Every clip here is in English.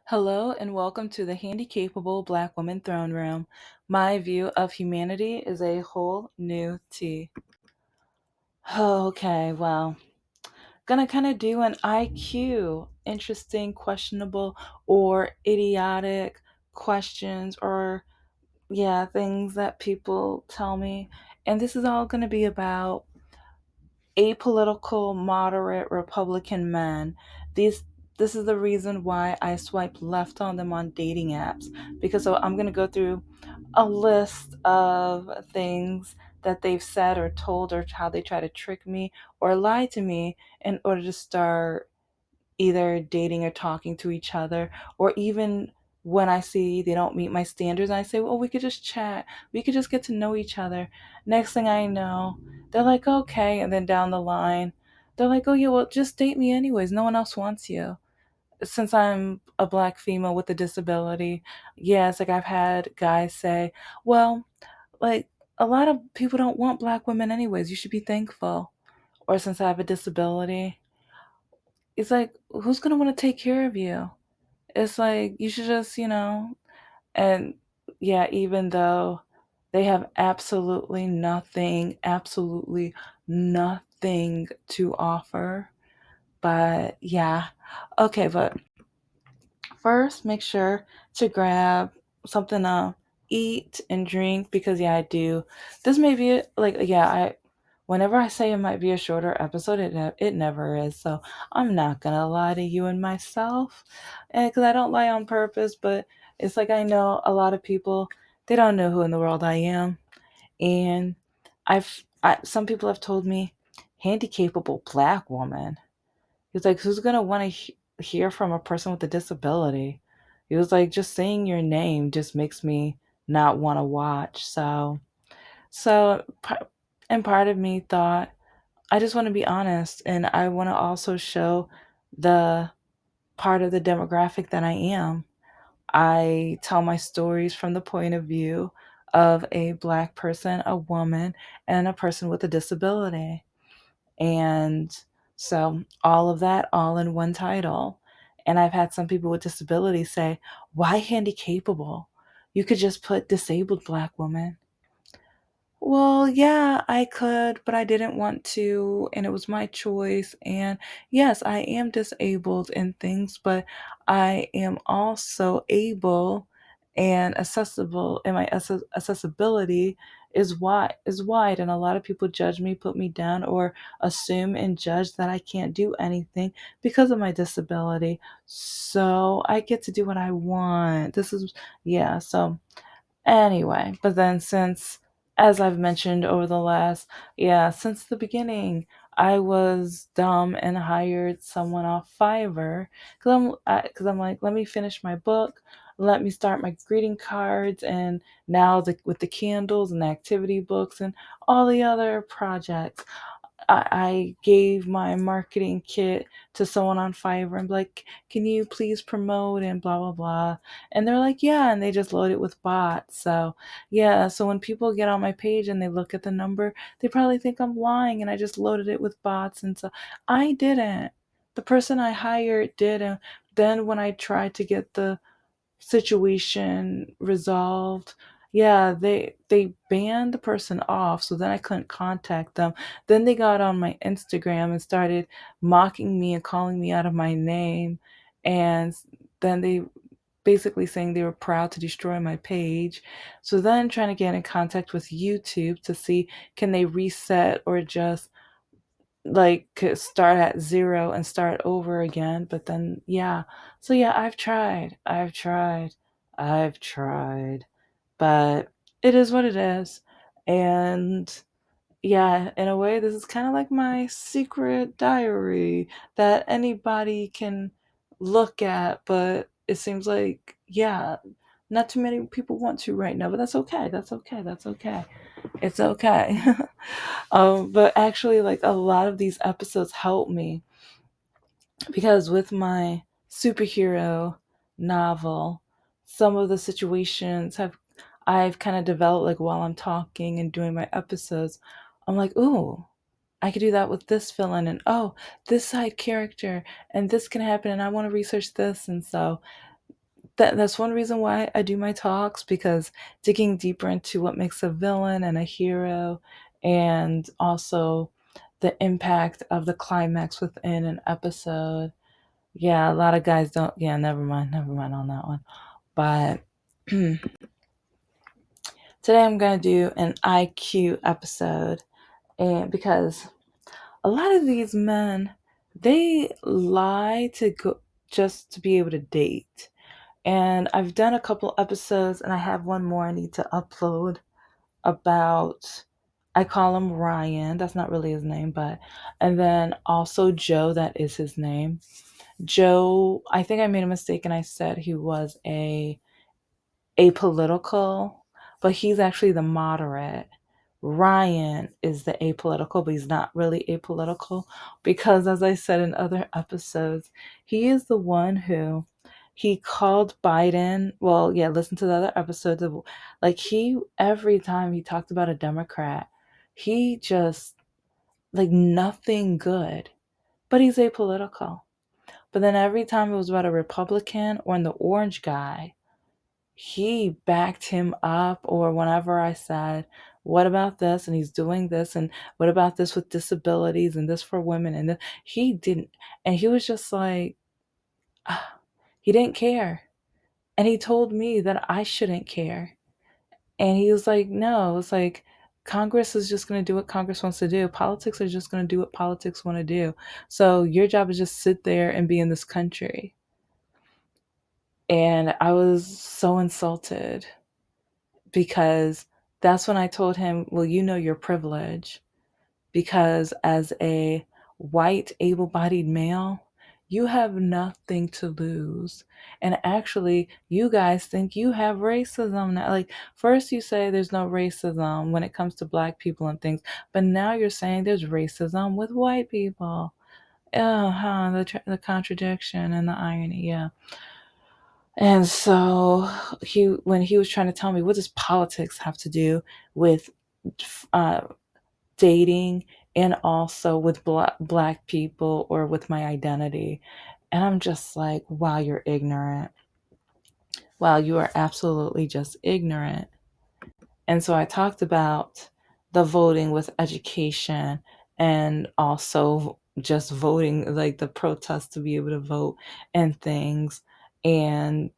Hello and welcome to the Handicapable Black Woman Throne Room. My view of humanity is a whole new tea. Okay, well, gonna kind of do an IQ, interesting, questionable, or idiotic questions, or yeah, things that people tell me. And this is all gonna be about apolitical, moderate Republican men. These this is the reason why I swipe left on them on dating apps because I'm going to go through a list of things that they've said or told or how they try to trick me or lie to me in order to start either dating or talking to each other, or even when I see they don't meet my standards, I say, well, we could just chat. We could just get to know each other. Next thing I know, they're like, okay. And then down the line, they're like, oh, yeah, well, just date me anyways. No one else wants you. Since I'm a black female with a disability, yeah, it's like I've had guys say, well, like, a lot of people don't want black women anyways. You should be thankful. Or since I have a disability, it's like, who's going to want to take care of you? It's like, you should just, and yeah, even though they have absolutely nothing to offer. But yeah, okay, but first, make sure to grab something to eat and drink because yeah, I do. This may be like yeah, I whenever I say it might be a shorter episode, it never is. So I'm not gonna lie to you and myself, and because I don't lie on purpose, but it's like I know a lot of people they don't know who in the world I am, and some people have told me, handicapable black woman. He was like, who's going to want to hear from a person with a disability? He was like, just saying your name just makes me not want to watch. So, and part of me thought, I just want to be honest. And I want to also show the part of the demographic that I am. I tell my stories from the point of view of a black person, a woman, and a person with a disability. And so all of that all in one title. And I've had some people with disabilities say, why handicapable? You could just put disabled black woman. Well, yeah, I could, but I didn't want to, and it was my choice. And yes, I am disabled in things, but I am also able and accessible, and my accessibility is wide, and a lot of people judge me, put me down, or assume and judge that I can't do anything because of my disability. So I get to do what I want. This is yeah, so anyway, but then since, as I've mentioned over the last, yeah, since the beginning, I was dumb and hired someone off Fiverr because I'm like, let me finish my book, let me start my greeting cards, and now with the candles and the activity books and all the other projects. I gave my marketing kit to someone on Fiverr and be like, can you please promote and blah, blah, blah. And they're like, yeah. And they just load it with bots. So, yeah. So when people get on my page and they look at the number, they probably think I'm lying and I just loaded it with bots. And so I didn't. The person I hired did. And then when I tried to get the situation resolved, yeah, they banned the person off, so then I couldn't contact them. Then they got on my Instagram and started mocking me and calling me out of my name, and then they basically saying they were proud to destroy my page. So then trying to get in contact with YouTube to see can they reset or just like could start at zero and start over again. But then yeah, so yeah, I've tried, but it is what it is. And yeah, in a way this is kind of like my secret diary that anybody can look at, but it seems like yeah, not too many people want to right now, but that's okay, it's okay. But actually, like a lot of these episodes help me because with my superhero novel, some of the situations have I've kind of developed like while I'm talking and doing my episodes. I'm like, ooh, I could do that with this villain, and oh, this side character, and this can happen, and I want to research this, and so that's one reason why I do my talks, because digging deeper into what makes a villain and a hero, and also the impact of the climax within an episode. Yeah, a lot of guys don't. Yeah, never mind on that one. But today I'm gonna do an IQ episode, and because a lot of these men, they lie to go just to be able to date. And I've done a couple episodes, and I have one more I need to upload about. I call him Ryan. That's not really his name, but and then also Joe. That is his name. Joe. I think I made a mistake, and I said he was a apolitical, but he's actually the moderate. Ryan is the apolitical, but he's not really apolitical because, as I said in other episodes, he is the one who he called Biden. Well, yeah, listen to the other episodes. Like, he, every time he talked about a Democrat, he just, like, nothing good, but he's apolitical. But then every time it was about a Republican or the orange guy, he backed him up. Or whenever I said, what about this, and he's doing this, and what about this with disabilities, and this for women, and he didn't. And he was just like, ah, he didn't care. And he told me that I shouldn't care. And he was like, no, it's like Congress is just going to do what Congress wants to do. Politics are just going to do what politics want to do. So your job is just sit there and be in this country. And I was so insulted, because that's when I told him, well, you know your privilege, because as a white, able bodied male, you have nothing to lose. And actually, you guys think you have racism now. Like, first you say there's no racism when it comes to black people and things, but now you're saying there's racism with white people. Oh, huh, the contradiction and the irony, yeah. And so when he was trying to tell me, what does politics have to do with uh, dating, and also with black people, or with my identity? And I'm just like, wow, you're ignorant. Wow, you are absolutely just ignorant. And so I talked about the voting with education, and also just voting, like the protest to be able to vote and things, and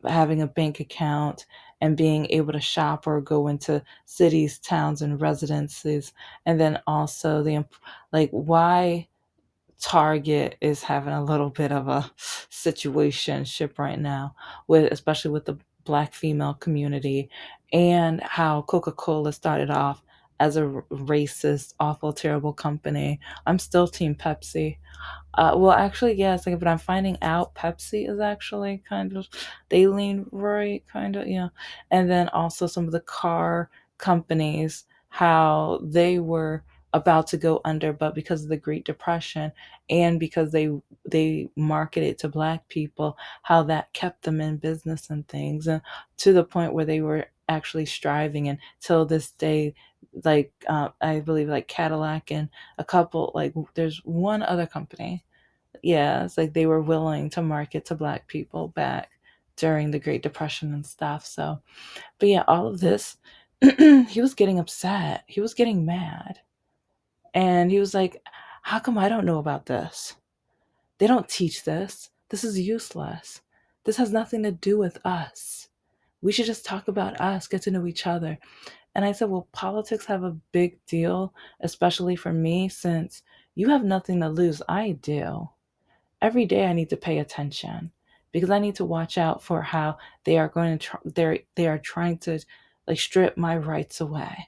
having a bank account, and being able to shop or go into cities, towns, and residences. And then also like, why Target is having a little bit of a situationship right now, with especially with the black female community, and how Coca-Cola started off as a racist, awful, terrible company. I'm still team Pepsi. Well, actually, yes, like, but I'm finding out Pepsi is actually kind of, they lean right, kind of, yeah. And then also some of the car companies, how they were about to go under, but because of the Great Depression, and because they marketed to black people, how that kept them in business and things, and to the point where they were actually striving. And till this day, like, I believe like Cadillac, and a couple, like, there's one other company, yeah, it's like they were willing to market to black people back during the Great Depression and stuff. So, but yeah, all of this, he was getting upset. He was getting mad. And he was like, how come I don't know about this? They don't teach this. This is useless. This has nothing to do with us. We should just talk about us, get to know each other. And I said, well, politics have a big deal, especially for me, since you have nothing to lose. I do. Every day I need to pay attention, because I need to watch out for how they are going to they are trying to, like, strip my rights away.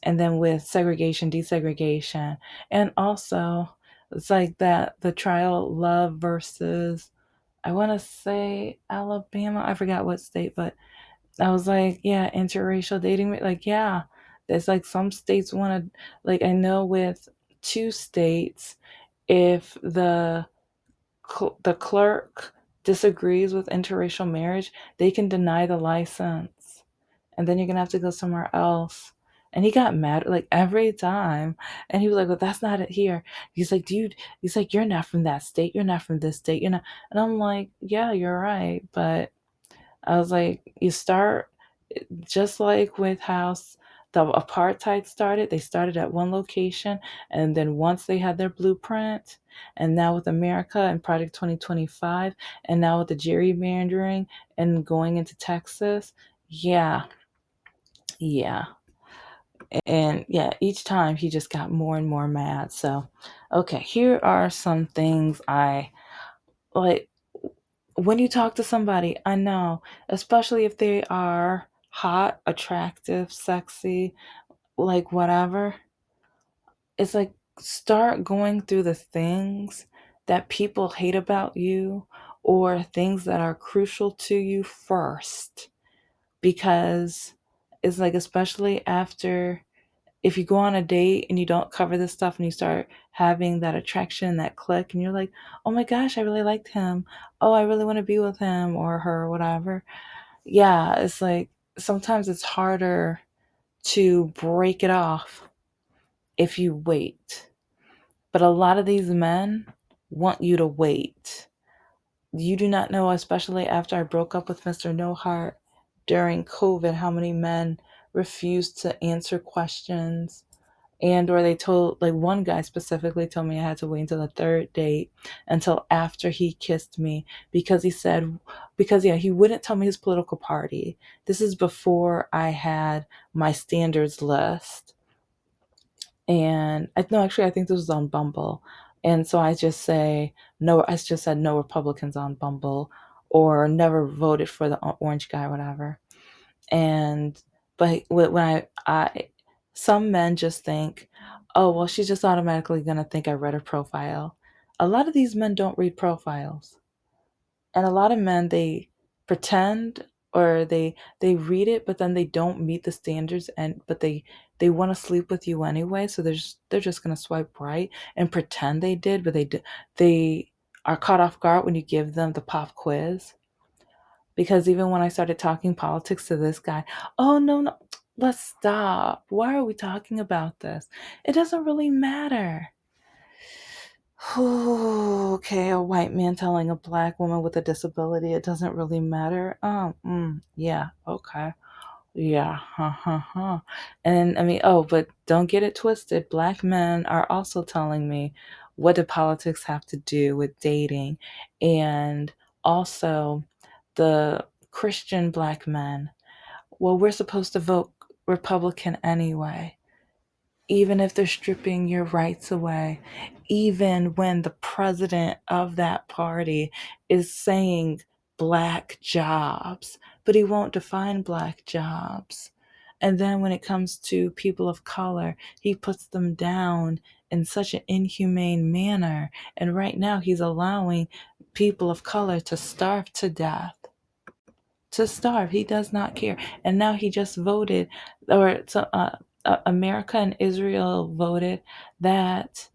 And then with segregation, desegregation, and also it's like that the trial love versus, I want to say Alabama, I forgot what state, but I was like, yeah, interracial dating, like, yeah, there's like some states want to, like, I know with two states, if the clerk disagrees with interracial marriage, they can deny the license. And then you're going to have to go somewhere else. And he got mad like every time. And he was like, well, that's not it here. He's like, dude, he's like, you're not from that state. You're not from this state. You're not. And I'm like, yeah, you're right. But I was like, you start just like with how the apartheid started. They started at one location, and then once they had their blueprint, and now with America and Project 2025, and now with the gerrymandering and going into Texas, yeah, yeah. And yeah, each time he just got more and more mad. So, okay, here are some things I like when you talk to somebody. I know, especially if they are hot, attractive, sexy, like whatever, it's like start going through the things that people hate about you or things that are crucial to you first. Because it's like, especially after, if you go on a date and you don't cover this stuff and you start having that attraction, that click, and you're like, oh my gosh, I really liked him. Oh, I really want to be with him or her or whatever. Yeah, it's like sometimes it's harder to break it off if you wait. But a lot of these men want you to wait. You do not know, especially after I broke up with Mr. No Heart during COVID, how many men refused to answer questions, and or they told, like one guy specifically told me I had to wait until the third date, until after he kissed me, because he said, because yeah, he wouldn't tell me his political party. This is before I had my standards list. And I no, actually I think this was on Bumble. And so I just say no, I just said no Republicans on Bumble, or never voted for the orange guy, whatever. And but when I some men just think, oh well, she's just automatically gonna think I read her profile. A lot of these men don't read profiles, and a lot of men, they pretend, or they read it, but then they don't meet the standards, and but they want to sleep with you anyway, so they're just gonna swipe right and pretend they did, but they are caught off guard when you give them the pop quiz. Because even when I started talking politics to this guy, oh, no, no, let's stop. Why are we talking about this? It doesn't really matter. Okay, a white man telling a black woman with a disability it doesn't really matter. Yeah, okay. Yeah, huh. And I mean, oh, but don't get it twisted. Black men are also telling me, what do politics have to do with dating? And also, the Christian black men, well, we're supposed to vote Republican anyway, even if they're stripping your rights away, even when the president of that party is saying black jobs, but he won't define black jobs. And then when it comes to people of color, he puts them down in such an inhumane manner. And right now, he's allowing people of color to starve to death. To starve. He does not care. And now he just voted, or so, America and Israel voted that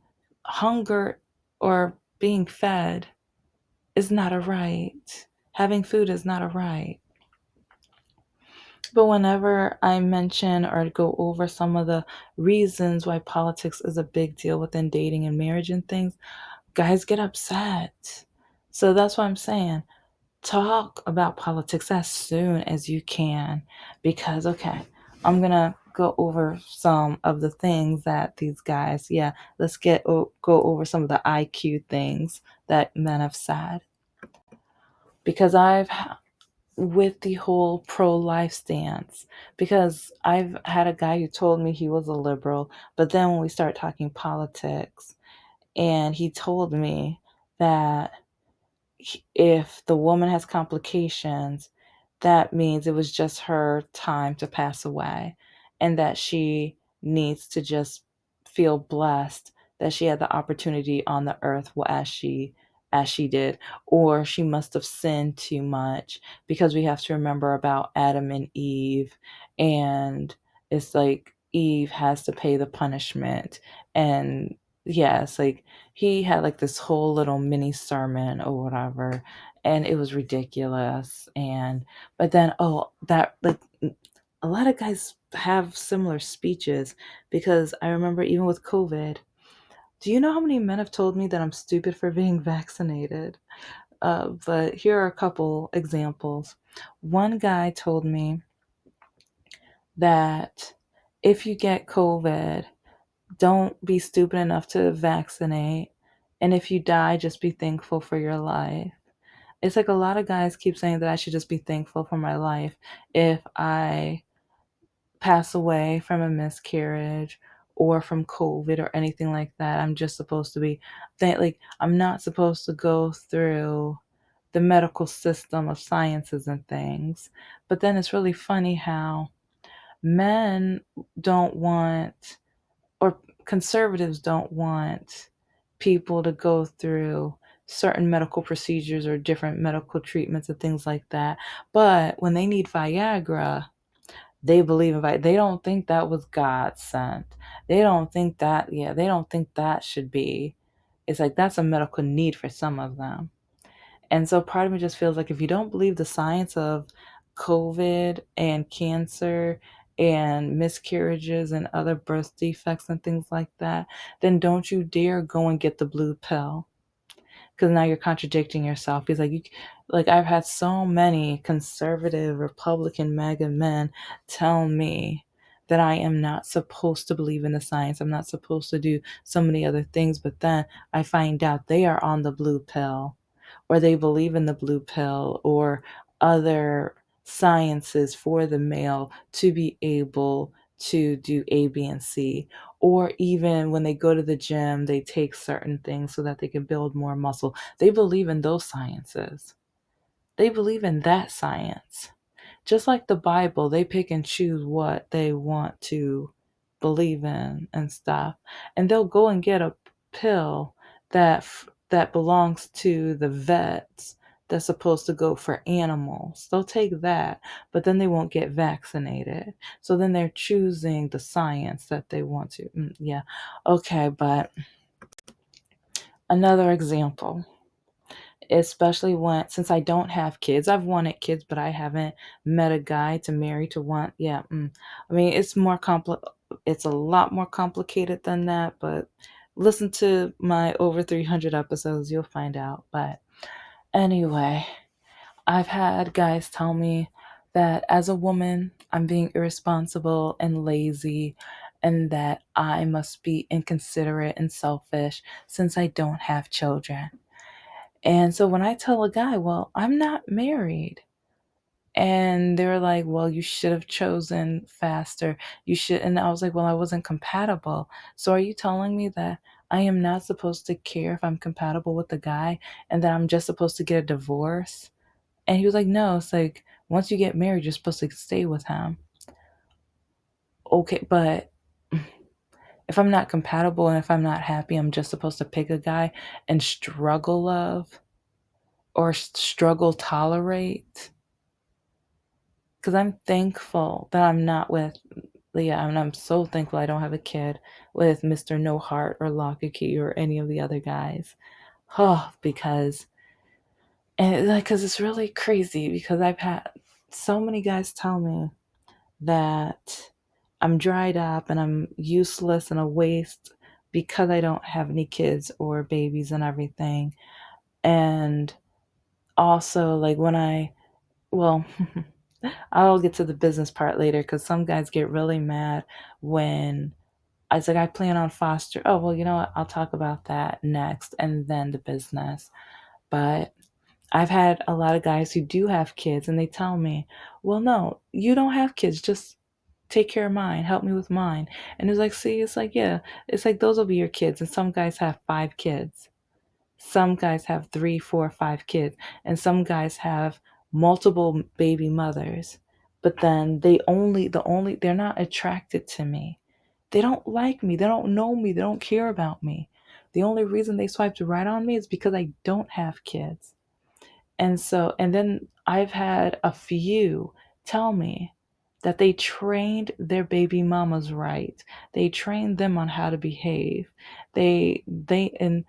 hunger or being fed is not a right. Having food is not a right. But whenever I mention or go over some of the reasons why politics is a big deal within dating and marriage and things, guys get upset. So that's what I'm saying. Talk about politics as soon as you can, because okay, I'm gonna go over some of the things that these guys, yeah, let's go over some of the IQ things that men have said. Because with the whole pro-life stance, because I've had a guy who told me he was a liberal, but then when we start talking politics, and he told me that if the woman has complications, that means it was just her time to pass away, and that she needs to just feel blessed that she had the opportunity on the earth as she did, or she must have sinned too much, because we have to remember about Adam and Eve, and it's like Eve has to pay the punishment. And yeah, it's like he had like this whole little mini sermon or whatever, and it was ridiculous. And but then, oh, that like a lot of guys have similar speeches, because I remember even with COVID, do you know how many men have told me that I'm stupid for being vaccinated? But here are a couple examples. One guy told me that if you get COVID, don't be stupid enough to vaccinate. And if you die, just be thankful for your life. It's like a lot of guys keep saying that I should just be thankful for my life if I pass away from a miscarriage or from COVID or anything like that. I'm just supposed to be like I'm not supposed to go through the medical system of sciences and things. But then it's really funny how men don't want, or conservatives don't want, people to go through certain medical procedures or different medical treatments and things like that. But when they need Viagra, they believe in Viagra. They don't think that was God sent. They don't think that, yeah, they don't think that should be. It's like that's a medical need for some of them. And so part of me just feels like if you don't believe the science of COVID and cancer and miscarriages and other birth defects and things like that, then don't you dare go and get the blue pill, because now you're contradicting yourself. Because like I've had so many conservative Republican MAGA men tell me that I am not supposed to believe in the science. I'm not supposed to do so many other things, but then I find out they are on the blue pill, or they believe in the blue pill or other sciences for the male to be able to do A, B, and C. Or even when they go to the gym, they take certain things so that they can build more muscle. They believe in those sciences. They believe in that science. Just like the Bible, they pick and choose what they want to believe in and stuff. And they'll go and get a pill that belongs to the vets that's supposed to go for animals. They'll take that, but then they won't get vaccinated. So then they're choosing the science that they want to. Yeah. Okay, but another example, especially when, since I don't have kids, I've wanted kids, but I haven't met a guy to marry to want. Yeah, I mean, it's a lot more complicated than that, but listen to my over 300 episodes, you'll find out. But anyway, I've had guys tell me that as a woman I'm being irresponsible and lazy, and that I must be inconsiderate and selfish since I don't have children. And so when I tell a guy, well, I'm not married, and they're like, well, you should have chosen faster. You should. And I was like, well, I wasn't compatible. So are you telling me that I am not supposed to care if I'm compatible with the guy and that I'm just supposed to get a divorce? And he was like, no, it's like once you get married, you're supposed to stay with him. Okay, but if I'm not compatible and if I'm not happy, I'm just supposed to pick a guy and struggle love or struggle tolerate? Because I'm thankful that I'm not with Leah, and I'm so thankful I don't have a kid with Mr. No Heart or Lock and Key or any of the other guys. Oh, because it's really crazy because I've had so many guys tell me that I'm dried up and I'm useless and a waste because I don't have any kids or babies and everything. And also, like well, I'll get to the business part later because some guys get really mad when I was like, I plan on foster. Oh, well, you know what? I'll talk about that next and then the business. But I've had a lot of guys who do have kids and they tell me, well, no, you don't have kids. Just take care of mine. Help me with mine. And it's like, see, it's like, yeah, it's like those will be your kids. And some guys have 5 kids. Some guys have 3, 4, 5 kids, and some guys have multiple baby mothers. But then they're not attracted to me. They don't like me. They don't know me. They don't care about me. The only reason they swiped right on me is because I don't have kids. And then I've had a few tell me that they trained their baby mamas right. They trained them on how to behave. And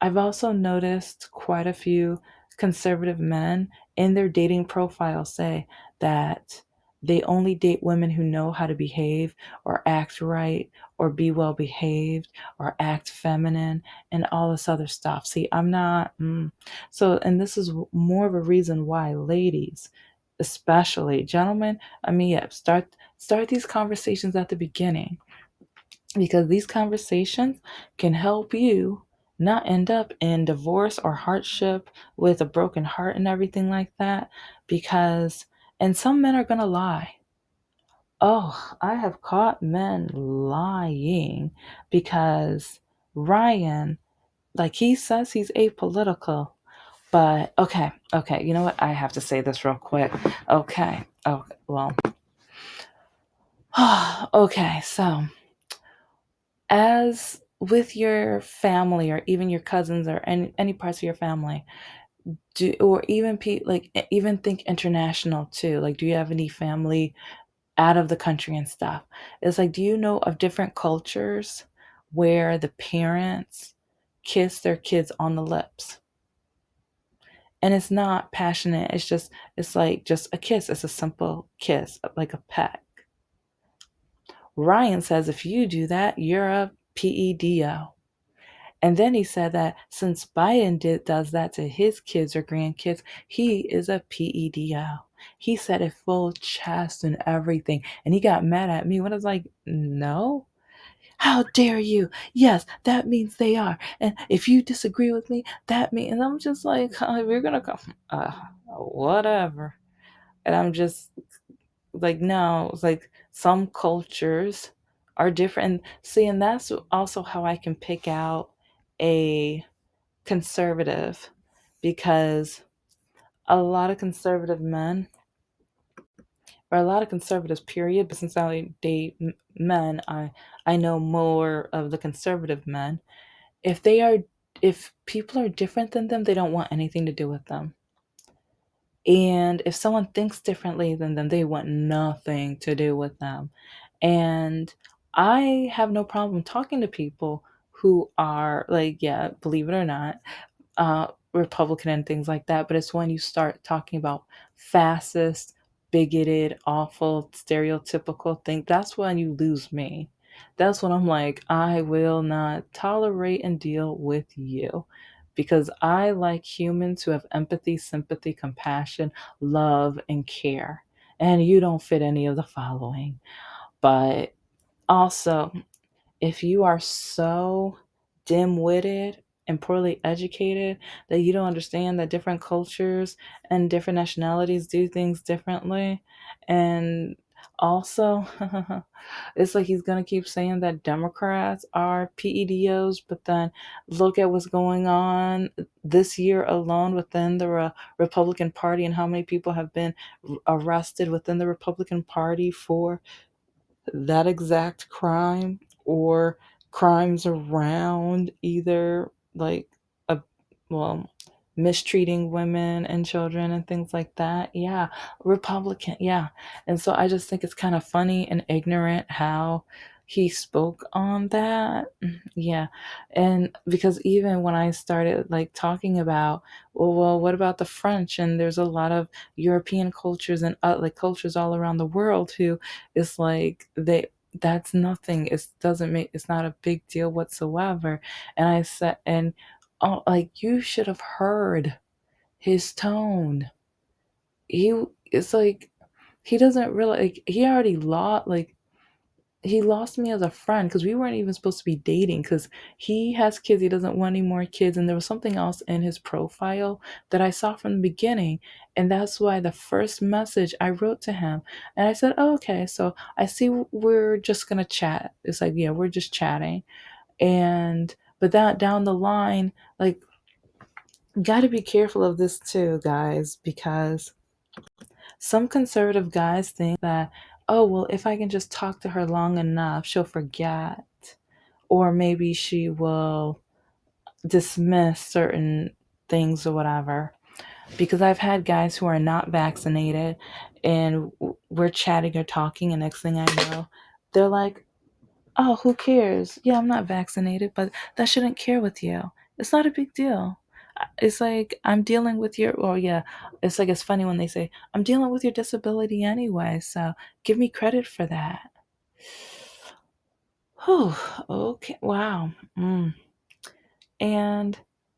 I've also noticed quite a few conservative men in their dating profile say that They only date women who know how to behave or act right or be well behaved or act feminine and all this other stuff. See, I'm not. So, and this is more of a reason why ladies, especially gentlemen, I mean, yeah, start these conversations at the beginning, because these conversations can help you not end up in divorce or hardship with a broken heart and everything like that. Because, and some men are going to lie. Oh, I have caught men lying because Ryan, like, he says he's apolitical, but okay, you know what? I have to say this real quick. Okay, well, okay, so as with your family or even your cousins or any parts of your family, do, or even like even think international too, like do you have any family out of the country and stuff? It's like, do you know of different cultures where the parents kiss their kids on the lips, and it's not passionate, it's like just a kiss, it's a simple kiss like a peck. Ryan says if you do that, you're a PEDO. And then he said that since does that to his kids or grandkids, he is a PEDO. He said it full chest and everything. And he got mad at me when I was like, no. How dare you? Yes, that means they are. And if you disagree with me, that means. And I'm just like, we're going to come. Whatever. And I'm just like, no, it's like some cultures are different. See, and that's also how I can pick out a conservative, because a lot of conservative men, or a lot of conservatives period, but since I date men, I know more of the conservative men. If they are, if people are different than them, they don't want anything to do with them. And if someone thinks differently than them, they want nothing to do with them. And I have no problem talking to people who are like, yeah, believe it or not, Republican and things like that. But it's when you start talking about fascist, bigoted, awful, stereotypical thing, that's when you lose me. That's when I'm like, I will not tolerate and deal with you, because I like humans who have empathy, sympathy, compassion, love, and care. And you don't fit any of the following. But also, if you are so dim-witted and poorly educated that you don't understand that different cultures and different nationalities do things differently, and also it's like he's going to keep saying that Democrats are PEDOs, but then look at what's going on this year alone within the Republican Party, and how many people have been arrested within the Republican Party for that exact crime, or crimes around either like a, well, mistreating women and children and things like that. Yeah, Republican. Yeah. And so I just think it's kind of funny and ignorant how he spoke on that. Yeah. And because even when I started like talking about, well, what about the French? And there's a lot of European cultures and like cultures all around the world who, it's like they, that's nothing. It doesn't make, it's not a big deal whatsoever. And I said, and oh, like you should have heard his tone. He, it's like he doesn't really, like, he already lost, like he lost me as a friend, because we weren't even supposed to be dating, because he has kids, he doesn't want any more kids, and there was something else in his profile that I saw from the beginning. And that's why the first message I wrote to him, and I said, oh, okay, so I see we're just gonna chat. It's like, yeah, we're just chatting. And but that down the line, like, got to be careful of this too, guys, because some conservative guys think that, oh, well, if I can just talk to her long enough, she'll forget. Or maybe she will dismiss certain things or whatever. Because I've had guys who are not vaccinated, and we're chatting or talking, and next thing I know, they're like, oh, who cares? Yeah, I'm not vaccinated, but that shouldn't care with you. It's not a big deal. It's like I'm dealing with your, oh yeah, it's like it's funny when they say I'm dealing with your disability anyway, so give me credit for that. Whew, okay, wow. And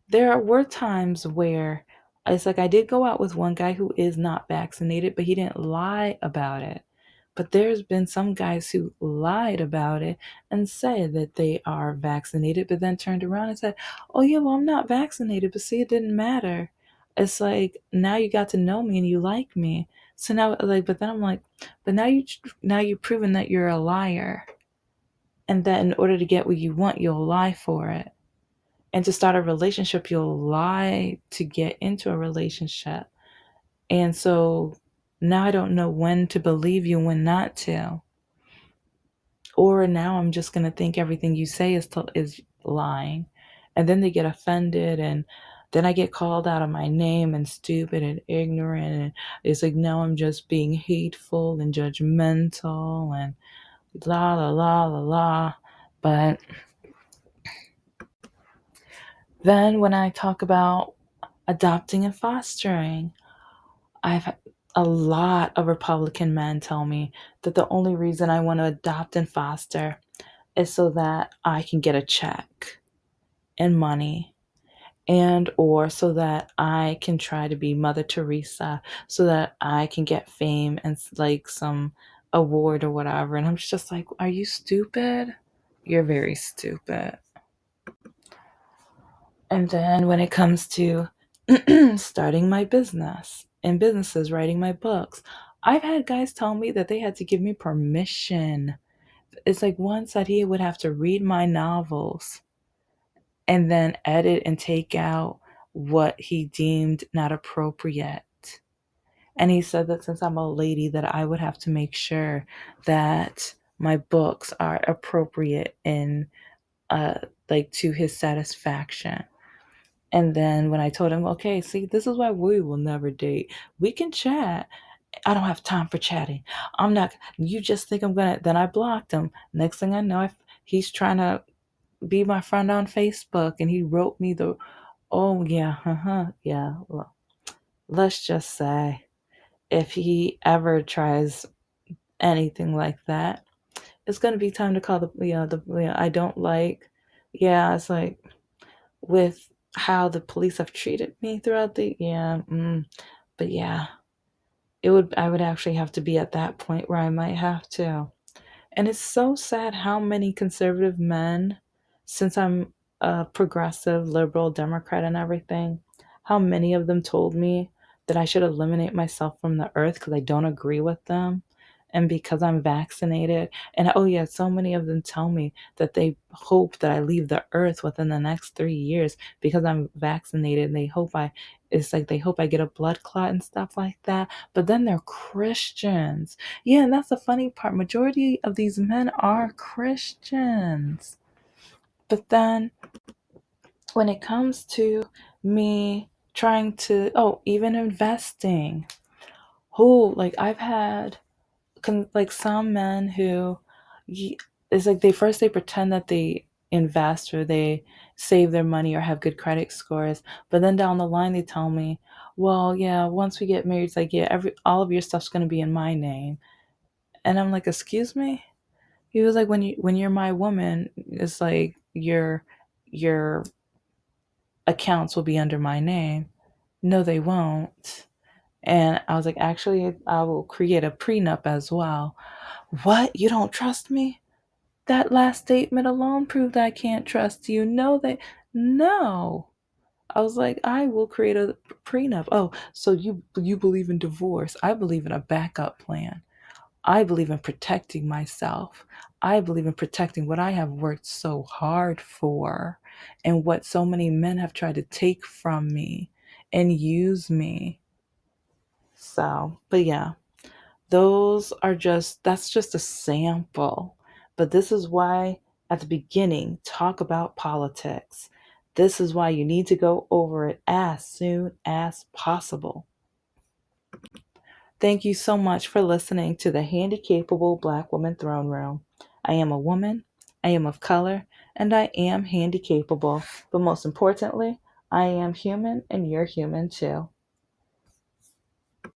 there were times where it's like I did go out with one guy who is not vaccinated, but he didn't lie about it. But there's been some guys who lied about it and said that they are vaccinated, but then turned around and said, "Oh yeah, well I'm not vaccinated, but see it didn't matter." It's like now you got to know me and you like me. So now like but then I'm like, but now you've proven that you're a liar and that in order to get what you want, you'll lie for it. And to start a relationship, you'll lie to get into a relationship. And so now I don't know when to believe you and when not to. Or now I'm just going to think everything you say is lying. And then they get offended and then I get called out of my name and stupid and ignorant and it's like now I'm just being hateful and judgmental and la la la la la. But then when I talk about adopting and fostering, I've had a lot of Republican men tell me that the only reason I want to adopt and foster is so that I can get a check and money and or so that I can try to be Mother Teresa so that I can get fame and like some award or whatever. And I'm just like, are you stupid? You're very stupid. And then when it comes to starting my business and businesses, writing my books, I've had guys tell me that they had to give me permission. It's like one said he would have to read my novels and then edit and take out what he deemed not appropriate. And he said that since I'm a lady that I would have to make sure that my books are appropriate in uh like to his satisfaction. And then when I told him, okay, see, this is why we will never date. We can chat. I don't have time for chatting. I'm not, you just think I'm gonna, then I blocked him. Next thing I know, he's trying to be my friend on Facebook and he wrote me the, oh yeah, yeah. Well, let's just say if he ever tries anything like that, it's gonna be time to call I don't like, yeah, it's like, with how the police have treated me throughout the but yeah, it would I would actually have to be at that point where I might have to. And it's so sad how many conservative men, since I'm a progressive, liberal, Democrat, and everything, how many of them told me that I should eliminate myself from the earth because I don't agree with them and because I'm vaccinated. And oh, yeah, so many of them tell me that they hope that I leave the earth within the next 3 years because I'm vaccinated. And it's like they hope I get a blood clot and stuff like that. But then they're Christians. Yeah, and that's the funny part. Majority of these men are Christians. But then when it comes to me trying to, oh, even investing, who, like, I've had, like, some men who, it's like they pretend that they invest or they save their money or have good credit scores. But then down the line, they tell me, well, yeah, once we get married, it's like, yeah, all of your stuff's going to be in my name. And I'm like, excuse me? He was like, when you're my woman, it's like your accounts will be under my name. No, they won't. And I was like, actually, I will create a prenup as well. What? You don't trust me? That last statement alone proved I can't trust you. No. I was like, I will create a prenup. Oh, so you believe in divorce? I believe in a backup plan. I believe in protecting myself. I believe in protecting what I have worked so hard for and what so many men have tried to take from me and use me. So, but yeah, that's just a sample. But this is why at the beginning, talk about politics. This is why you need to go over it as soon as possible. Thank you so much for listening to the Handicapable Black Woman Throne Room. I am a woman, I am of color, and I am handicapable. But most importantly, I am human and you're human too.